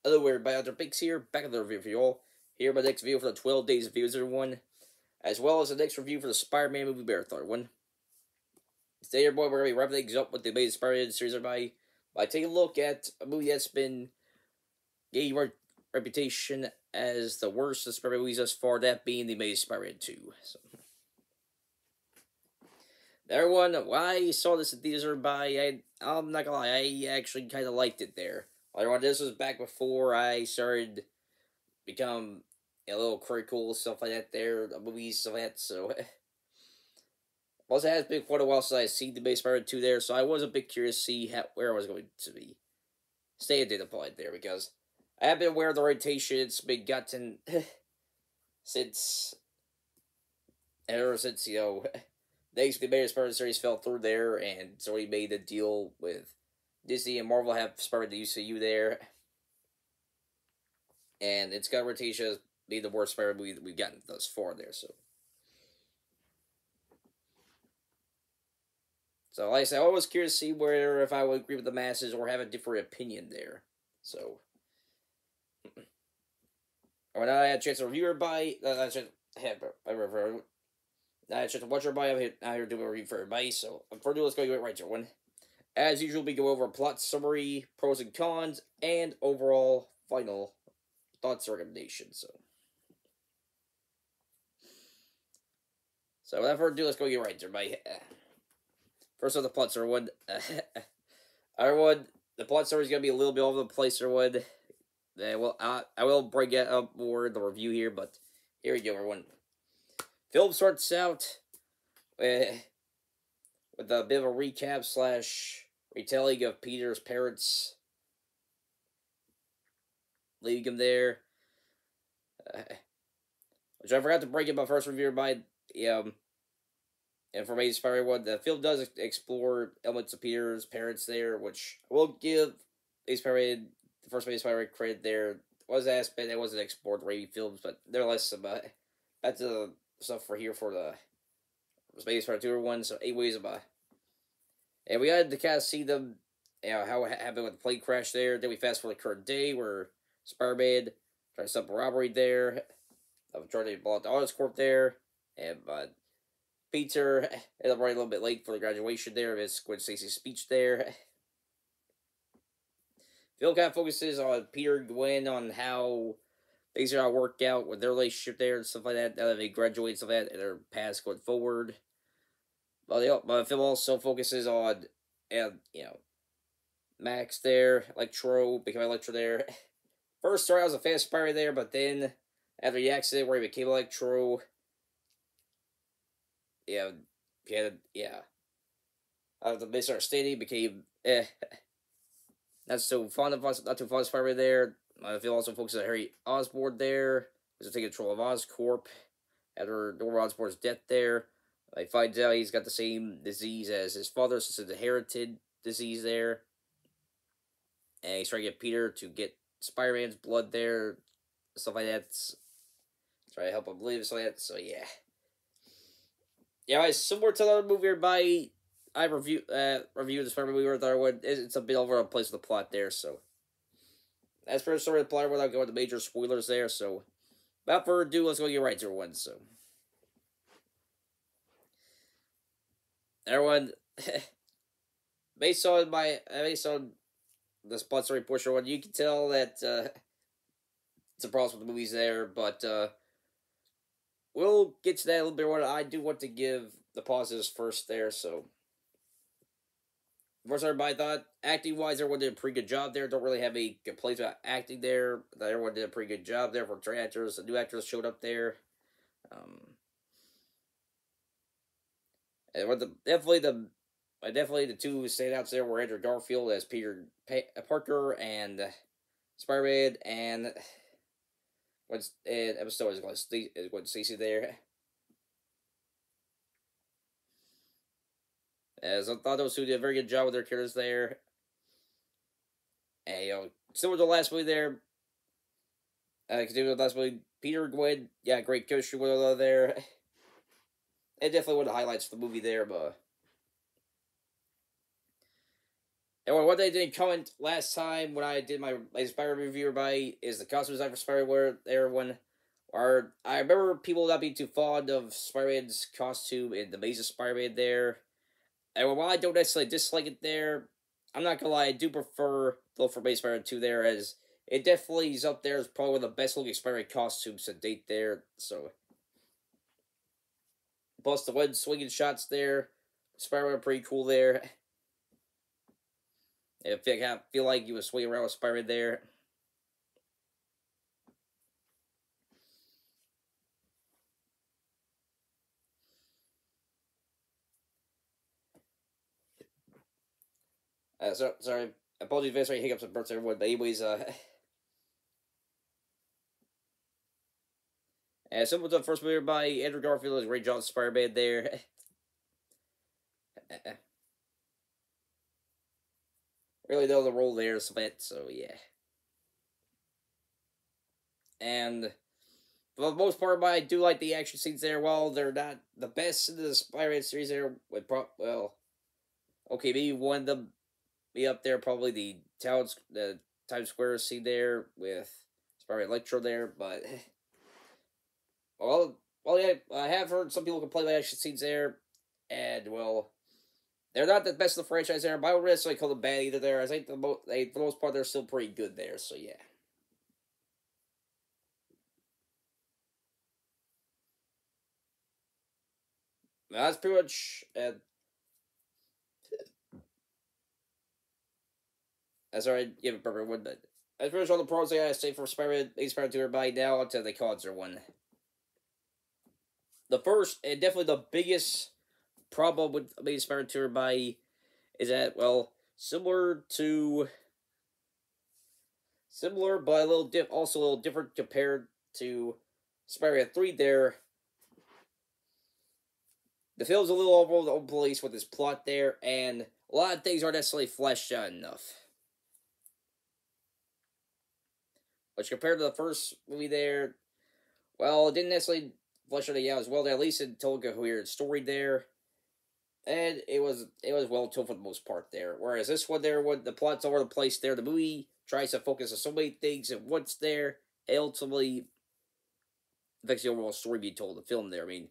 Hello everybody, Dr. Pinks here, back in the review for y'all. Here my next video for the 12 Days of Views one, as well as the next review for the Spider-Man movie marathon one. Today everybody, we're going to be wrapping things up with the amazing Spider-Man series everybody, by taking a look at a movie that's been gaining a reputation as the worst of Spider-Man movies thus far, that being the Amazing Spider-Man 2. So. Everyone, when I saw this in theaters everybody, I'm not gonna lie, I actually kind of liked it there. Everyone, this was back before I started become a little critical, stuff like that there, movies, stuff like that, so. Plus, it has been quite a while since I seen the Amazing Spider-Man 2 there, so I was a bit curious to see where I was going to be. Stay at data point there, because I have been aware of the rotation it's been gotten since, ever since, you know, the Amazing Spider-Man series fell through there, and Sony made a deal with Disney and Marvel have Spider-Man the UCU there. And it's got a rotation as being the worst Spider-Man movie that we've gotten thus far there, so. So, like I said, I was curious to see if I would agree with the masses or have a different opinion there. So. When I had a chance to review everybody, I had a chance to watch everybody, I'm here to do a review for everybody, so for now, let's go get right to one. As usual, we go over a plot summary, pros and cons, and overall final thoughts and recommendations, So without further ado, let's go get right to everybody. First off, the plot summary. Everyone, the plot summary is going to be a little bit all over the place, everyone. Well, I will bring it up more in the review here, but here we go, everyone. Film starts out with a bit of a recap / retelling of Peter's parents leaving him there. Which I forgot to bring in my first review by Amazing Spider-Man 1. The film does explore elements of Peter's parents there, which I will give the first Amazing Spider-Man credit there. Was an aspect that wasn't explored in the films, but nevertheless, that's the stuff for here for the Amazing Spider-Man 2 one. So, anyways, and we had to kind of see them, how it happened with the plane crash there. Then we fast forward to the current day where Spider-Man trying to stop a robbery there. Trying to blow out the Oscorp there, and Peter ended up running a little bit late for the graduation there of his Gwen Stacy's speech there. Phil kind of focuses on Peter and Gwen, on how things are going to work out with their relationship there and stuff like that, now that they graduate and stuff like that, and their paths going forward. But Phil also focuses on, Max there, Electro, becoming Electro there. First started out as a fast Spider there, but then after the accident where he became Electro, out of the misunderstanding, became not too fond of Spider there. I feel also focuses on Harry Osborn there, who's taking control of Oscorp after Norman Osborn's death there. He finds out he's got the same disease as his father, so it's an inherited disease there. And he's trying to get Peter to get Spider-Man's blood there, stuff like that. Try to help him live, so yeah. Yeah, it's similar to the other movie everybody I reviewed the Spider-Man movie with our one. It's a bit over a place with the plot there, so. As for the story of the plot, without going to major spoilers there, so. Without further ado, let's go get right to one, so. Everyone, based on this plot story portion one, you can tell that, it's a problem with the movies there, but, we'll get to that a little bit more. I do want to give the positives first there, so. First, everybody thought, acting-wise, everyone did a pretty good job there. Don't really have any complaints about acting there. Everyone did a pretty good job there for three actors. The new actors showed up there. And definitely the two standouts there were Andrew Garfield as Peter Parker and Spider-Man, and Emma Stone is Gwen Stacy there. As I thought those two did a very good job with their characters there. And, similar to the last movie there, continuing with the last movie, Peter and Gwen, great chemistry with each other there. It definitely one of the highlights of the movie there, but And what they didn't comment last time when I did my Spider-Man review by is the costume design for Spider-Man there one. Or I remember people not being too fond of Spider-Man's costume in the Amazing Spider-Man there. And while I don't necessarily dislike it there, I'm not gonna lie, I do prefer the look for Amazing Spider-Man 2 there, as it definitely is up there as probably one of the best looking Spider-Man costumes to date there. So plus the web swinging shots there, Spider-Man pretty cool there. I feel like you was swinging around with Spider-Man there. Sorry, apologies if any hiccups and bursts everyone, but anyways, similar to the first movie by Andrew Garfield as Ray Johnson Spider-Man there. Really know the role there a bit, so yeah. And for the most part, I do like the action scenes there. While they're not the best in the Spider-Man series there, okay, maybe one of them be up there, probably the Times Square scene there with Spider-Man Electro there, but well, yeah, I have heard some people complain about action scenes there, and well, they're not the best of the franchise there, but I don't necessarily call them bad either there. I think for the most part, they're still pretty good there, so yeah. That's pretty much, that's alright, give it perfect one, but that's pretty much all the pros I gotta say for Spider-Man, Spider-Man 2 everybody now, onto the cons are one. The first, and definitely the biggest problem with Amazing Spider-Man 2 everybody is that, well, similar, but a little also a little different compared to Spider-Man 3 there. The film's a little over the place with its plot there, and a lot of things aren't necessarily fleshed out enough. Which compared to the first movie there, well, it didn't necessarily flesh it out as well. At least it told a coherent story there, and it was well told for the most part there. Whereas this one there, when the plot's all over the place there, the movie tries to focus on so many things and what's there, it ultimately affects the overall story being told in the film there. I mean,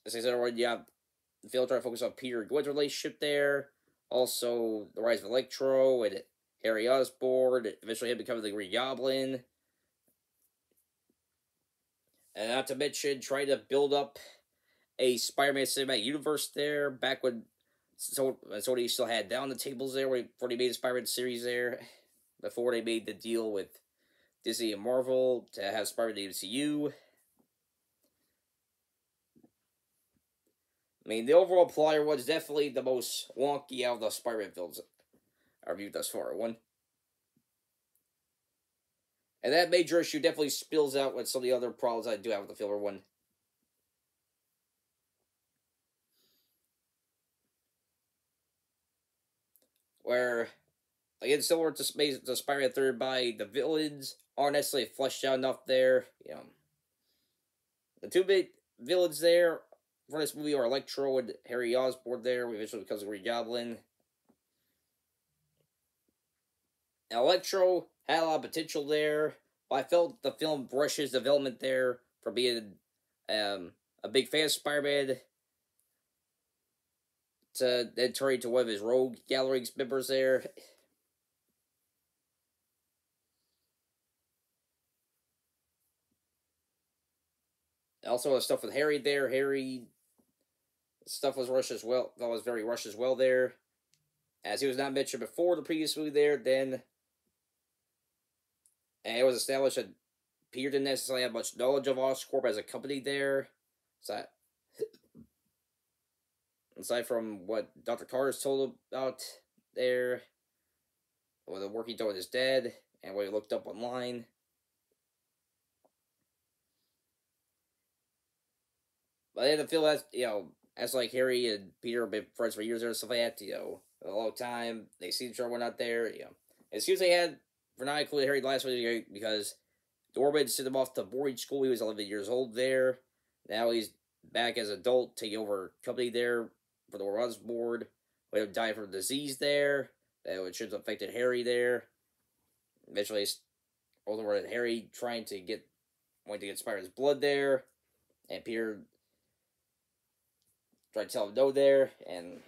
as I said already, yeah, the film trying to focus on Peter and Gwen's relationship there, also the rise of Electro and Harry Osborn, eventually him becoming the Green Goblin. And not to mention, trying to build up a Spider-Man cinematic universe there, back when Sony still had down the tables there, before they made the Spider-Man series there, before they made the deal with Disney and Marvel to have Spider-Man in the MCU. I mean, the overall plot was definitely the most wonky out of the Spider-Man films I reviewed thus far. One. And that major issue definitely spills out with some of the other problems I do have with the film. One. Where, again, similar to Spider-Man 3 by the villains aren't necessarily fleshed out enough there. You know, the two big villains there for this movie are Electro and Harry Osborn there, who eventually becomes a Green Goblin. Now, Electro had a lot of potential there, but I felt the film brushes development there for being a big fan of Spider-Man to then turning to one of his Rogue Gallery members there. Also, the stuff with Harry there. Harry stuff was rushed as well. That was very rushed as well there. As he was not mentioned before the previous movie there, then. And it was established that Peter didn't necessarily have much knowledge of Oscorp as a company there. So, aside from what Dr. Carter's told about there, what the work he did with his dad, and what he looked up online. But then the feel that, as like Harry and Peter have been friends for years or stuff like that, a long time. They see each other when not there, Excuse they had for not including Harry last week because Dorman sent him off to boarding school. He was 11 years old there. Now he's back as an adult, taking over company there for the Osborn. When he died from disease there. which should have affected Harry there. Eventually, over Harry trying to get Spider-Man's blood there, and Peter tried to tell him no there, and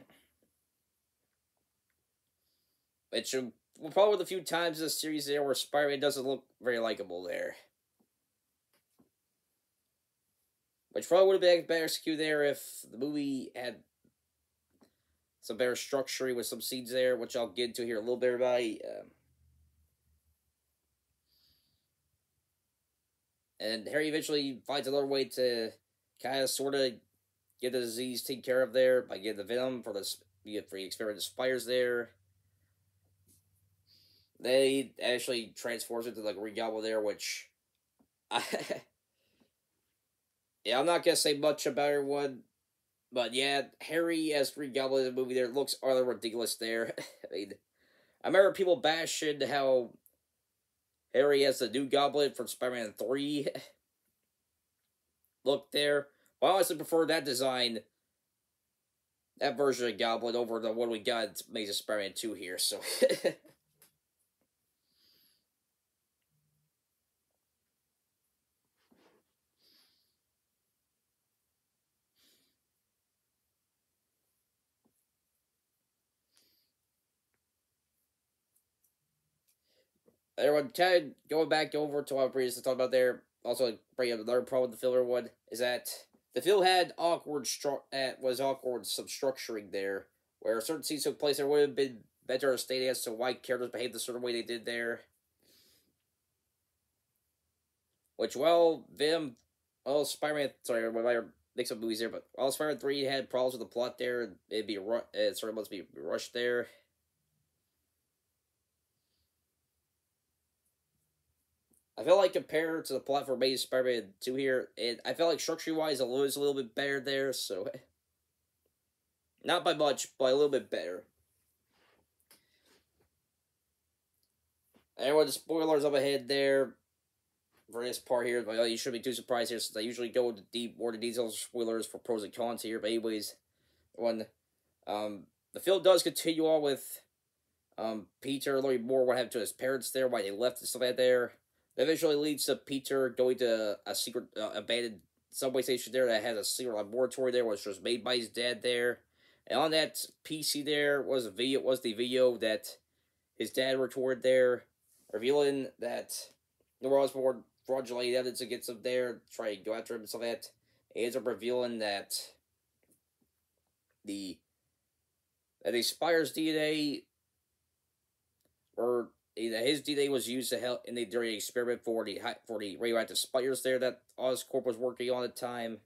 it should probably one of the few times in the series there where Spider-Man doesn't look very likable there. Which probably would have been better executed there if the movie had some better structure with some scenes there, which I'll get into here a little bit, everybody. And Harry eventually finds another way to kind of sort of get the disease taken care of there by getting the venom for the experiment of spiders there. They actually transforms into like a Green Goblin there, which yeah, I'm not gonna say much about everyone, but yeah, Harry as Green Goblin in the movie there looks rather ridiculous there. I mean, I remember people bashing how Harry as the new Goblin from Spider-Man 3 look there. But I honestly prefer that design, that version of Goblin, over the one we got in Amazing Spider-Man 2 here, so... Everyone, kind of going back over to what I previously talked about there, also bringing up another problem with the filler one, is that the film had awkward some structuring there, where certain scenes took place, there would have been better stated as to why characters behaved the certain way they did there. Which, well, Spider-Man, sorry, I might mix up movies there, but while Spider-Man 3 had problems with the plot there, it sort of must be rushed there. I feel like compared to the plot for Amazing Spider-Man 2 here, I felt like structure-wise it was a little bit better there, so... Not by much, but a little bit better. Anyway, the spoilers up ahead there for this part here, but you shouldn't be too surprised here, since I usually go into more details spoilers for pros and cons here, but anyways, the film does continue on with Peter learning more what happened to his parents there, why they left and stuff like that there. That eventually leads to Peter going to a secret abandoned subway station there that has a secret laboratory there, which was made by his dad there. And on that PC there was the video that his dad recorded there, revealing that Norman Osborn fraudulent evidence against him there, trying to go after him and stuff like that. He ends up revealing that the Spider's DNA, or his DNA was used to help during the experiment for the radioactive spiders there that Oscorp was working on at the time.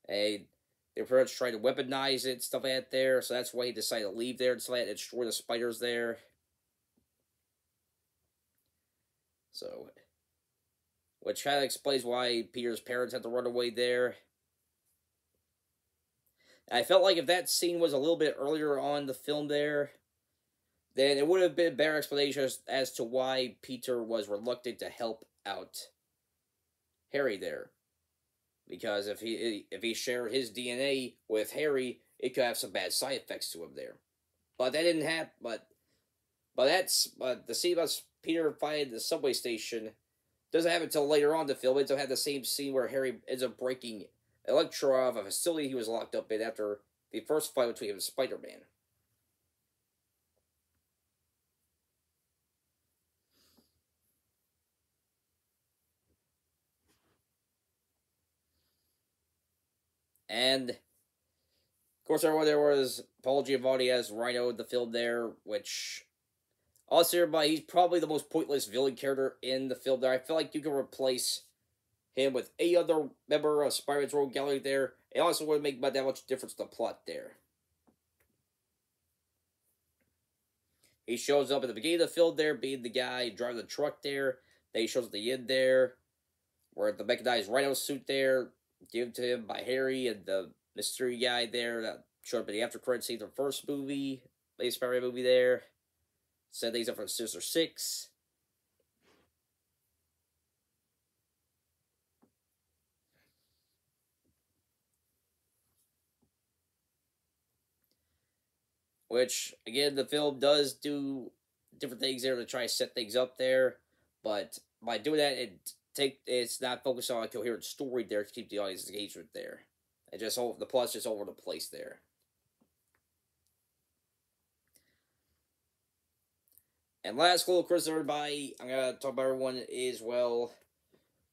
And they were pretty much trying to weaponize it, stuff like that there, so that's why he decided to leave there and stuff like that, and destroy the spiders there. So, which kind of explains why Peter's parents had to run away there. I felt like if that scene was a little bit earlier on the film there, then it would have been a better explanation as to why Peter was reluctant to help out Harry there. Because if he shared his DNA with Harry, it could have some bad side effects to him there. But that didn't happen. But the scene about Peter finding the subway station doesn't happen until later on in the film. It doesn't have the same scene where Harry ends up breaking Electro out of a facility he was locked up in after the first fight between him and Spider-Man. And, of course, everyone there was Paul Giamatti as Rhino in the film there, which, honestly, everybody, he's probably the most pointless villain character in the film there. I feel like you can replace him with any other member of Spider-Man's Rogue Gallery there. It also wouldn't make that much difference to the plot there. He shows up at the beginning of the film there, being the guy driving the truck there. Then he shows up at the end there, where the mechanized Rhino suit there, given to him by Harry, and the mystery guy there that showed up in the after credits scene of the first movie, latest Spider-Man movie there. Said things up for Sinister Six. which, again, the film does do different things there to try to set things up there, but by doing that, it's not focused on a coherent story there to keep the audience engagement there. It just the plot's just all over the place there. And last little Chris, everybody, I'm gonna talk about everyone as well.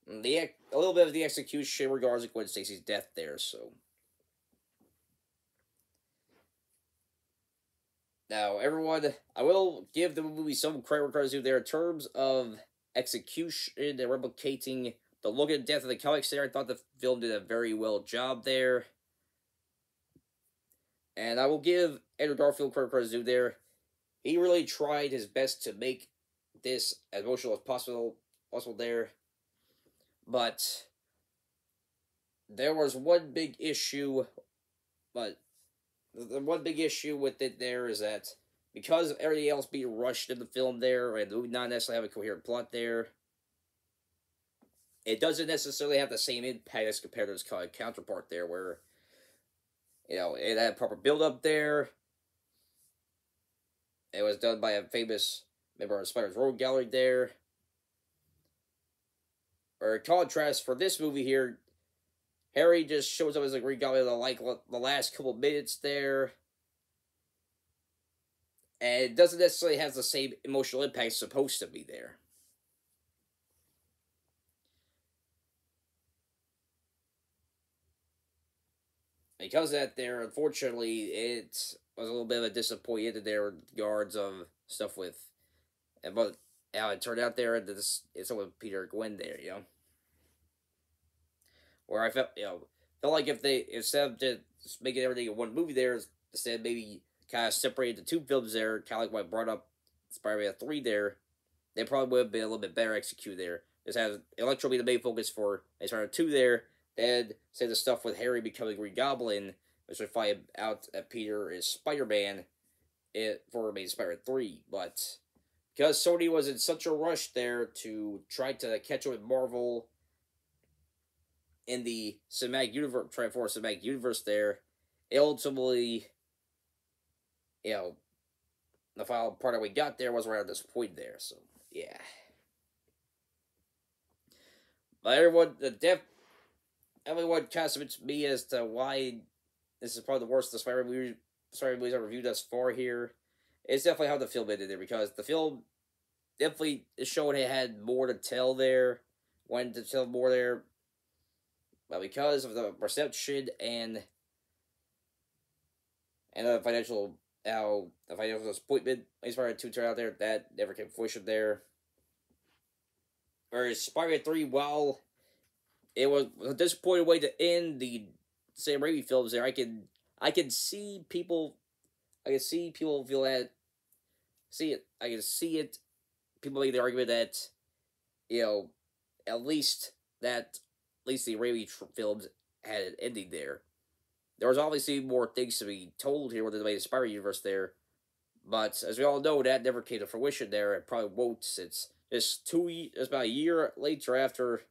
A little bit of the execution regards to Gwen Stacy's death there. So now, everyone, I will give the movie some credit regards to there in terms of execution and replicating the look at death of the comics there. I thought the film did a very well job there. And I will give Andrew Garfield credit due there. He really tried his best to make this as emotional as possible there. But there was one big issue, but the one big issue with it there is that because of everything else being rushed in the film there, and the movie not necessarily have a coherent plot there, it doesn't necessarily have the same impact as compared to its counterpart there, where, you know, it had proper build-up there. It was done by a famous member of Spider's Road Gallery there. Or in contrast, for this movie here, Harry just shows up as a Green Goblin the last couple minutes there. And it doesn't necessarily have the same emotional impact it's supposed to be there. Because of that there, unfortunately, it was a little bit of a disappointment there in regards of stuff with, and but how it turned out there, it's with Peter and Gwen there, you know. Where I felt, felt like if they, instead of just making everything in one movie there, instead maybe kind of separated the two films there, kind of like what I brought up Spider-Man 3 there, they probably would have been a little bit better executed there. Just have Electro be the main focus for Spider-Man 2 there, then say the stuff with Harry becoming Green Goblin, which we find out that Peter is Spider-Man for Amazing Spider-Man 3. But because Sony was in such a rush there to try to catch up with Marvel in the cinematic universe, trying to force cinematic universe there, it ultimately, the final part that we got there was around this point there. So, yeah. But everyone constitutes me as to why this is probably the worst of the Spider-Man movies I've reviewed thus far here. It's definitely how the film ended there, because the film definitely showed it had more to tell there, wanted to tell more there, but because of the reception and the financial disappointment Spider-Man 2 turned out there, that never came to fruition there. Whereas Spider-Man 3, while it was a disappointing way to end the Sam Raimi films there, I can see people feel that, I can see it, people make the argument that, at least the Raimi films had an ending there. There was obviously more things to be told here within the Spider universe there, but as we all know, that never came to fruition there. It probably won't, since it's about a year later after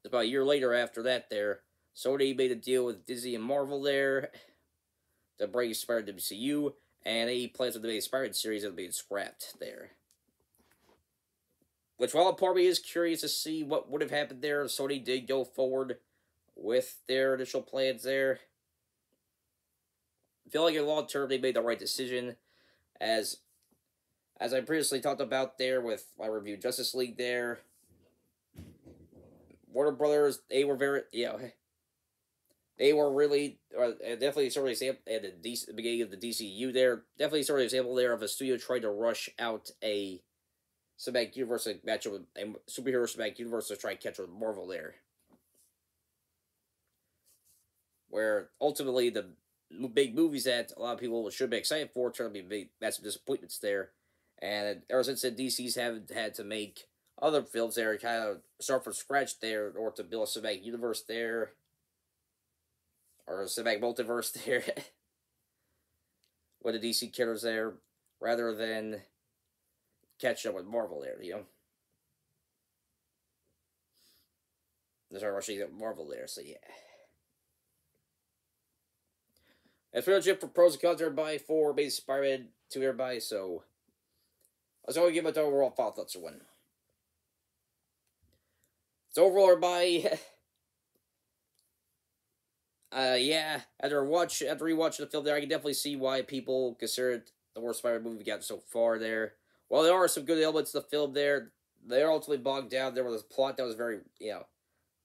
that there, Sony made a deal with Disney and Marvel there to bring Spider-Man to the MCU, and any plans with the Spider-Man series have been scrapped there. Which, while part of me is curious to see what would have happened there if Sony did go forward with their initial plans there, I feel like in the long term they made the right decision, as I previously talked about there with my review Justice League there. Warner Brothers, they were very, they were really, definitely sort of example at the beginning of the DCU there, definitely sort of example there of a studio trying to rush out a cinematic universe to match up with a superhero cinematic universe to try and catch up with Marvel there. Where ultimately the big movies that a lot of people should be excited for turn out to be big, massive disappointments there. And ever since then, DC's haven't had to make other films there, kind of start from scratch there, in order to build a cinematic universe there, or a cinematic multiverse there, with the DC characters there, rather than catch up with Marvel there, They start rushing at Marvel there, so yeah. That's pretty much it for pros and cons, everybody, for Amazing Spider-Man 2, everybody. So, let's go give it the overall thoughts or one. So, overall, everybody, yeah, after rewatching the film there, I can definitely see why people consider it the worst Spider-Man movie we got so far there. While there are some good elements in the film there, they are ultimately bogged down. There was a plot that was very,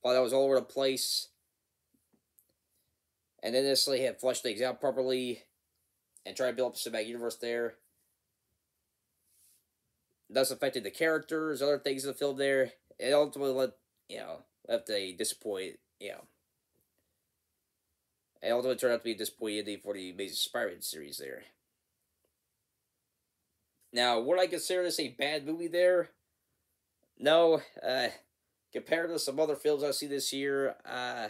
plot that was all over the place. And then this had fleshed things out properly and tried to build up the cinematic universe there. Thus affected the characters, other things in the film there. It ultimately left a disappointed, It ultimately turned out to be a disappointing ending for the Amazing Spider-Man series there. Now, would I consider this a bad movie there? No. Compared to some other films I've seen this year, I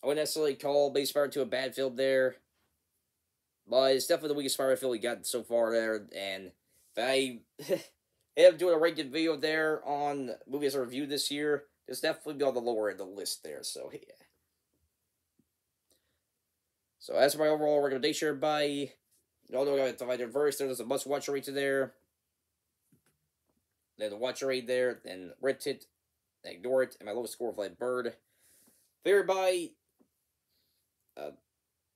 wouldn't necessarily call Amazing Spider-Man 2 a bad film there. But it's definitely the weakest Spider-Man film we got so far there. And if I end up doing a ranked video there on movies I reviewed this year, it's definitely be on the lower end of the list there. So, yeah. So, as for my overall recommendation, everybody, you all know I find it verse. There's a must-watch rating there. Then the watch rate there. Then rent it. Then ignore it. And my lowest score of Flying Bird. Everybody,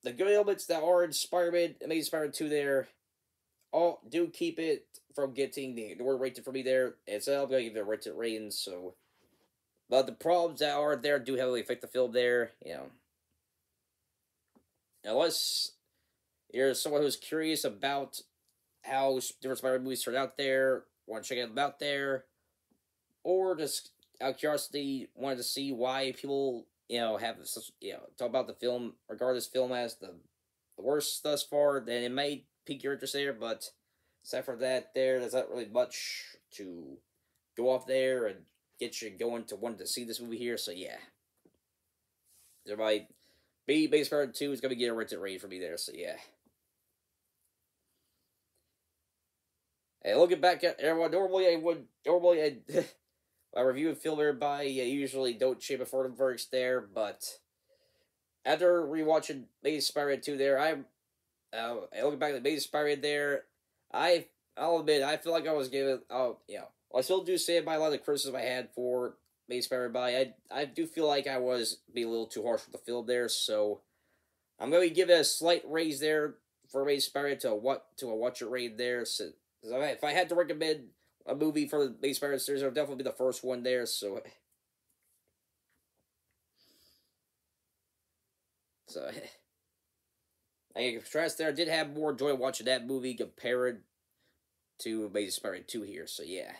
the good elements that are in Spider-Man, Amazing Spider-Man 2 there, all do keep it from getting the ignored rating for me there. And so I'm going to give it a rented rating, so. But the problems that are there do heavily affect the film there, Unless you're someone who's curious about how different Spider-Man movies turn out there, want to check them out there, or just out of curiosity wanted to see why people, have such, talk about the film, regard this film as the worst thus far, then it may pique your interest there, but aside from that, there's not really much to go off there and get you going to want to see this movie here, so yeah. Everybody, Amazing Spider-Man 2 is going to get a rented rating for me there, so yeah. Hey, looking back at everyone, normally I review a film, everybody, I usually don't shape it for the verdicts there, but after rewatching Amazing Spider-Man 2 there, looking back at Amazing Spider-Man there, I'll admit, I feel like I was given, I still do stand by a lot of the criticism I had for Amazing Spider-Man, I do feel like I was being a little too harsh with the film there, so I'm going to give it a slight raise there for Amazing Spider-Man to a watch it rating there, so if I had to recommend a movie for the Amazing Spider-Man series, it would definitely be the first one there, so I contrast there, I did have more joy watching that movie compared to Amazing Spider-Man 2 here, so yeah.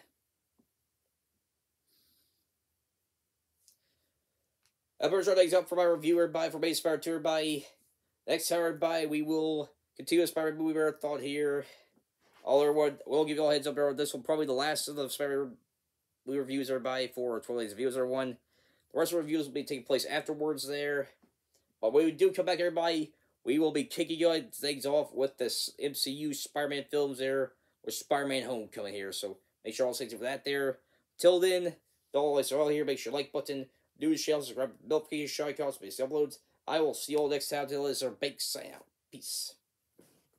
I'm going to things up for my review, everybody, for Amazing Spider-Man 2, everybody. Next time, everybody, we will continue the Spider-Man movie marathon here. We'll give you all a heads up, everyone. This will probably be the last of the Spider-Man movie reviews, everybody, for 12 days of views, everyone. The rest of the reviews will be taking place afterwards there. But when we do come back, everybody, we will be kicking things off with this MCU Spider-Man films there, with Spider-Man Homecoming here. So make sure all stay tuned for that there. Till then, don't always all here. Make sure like button, news channel, subscribe, notification, shout outs, uploads. I will see you all next time. Till this, our big sign out. Peace.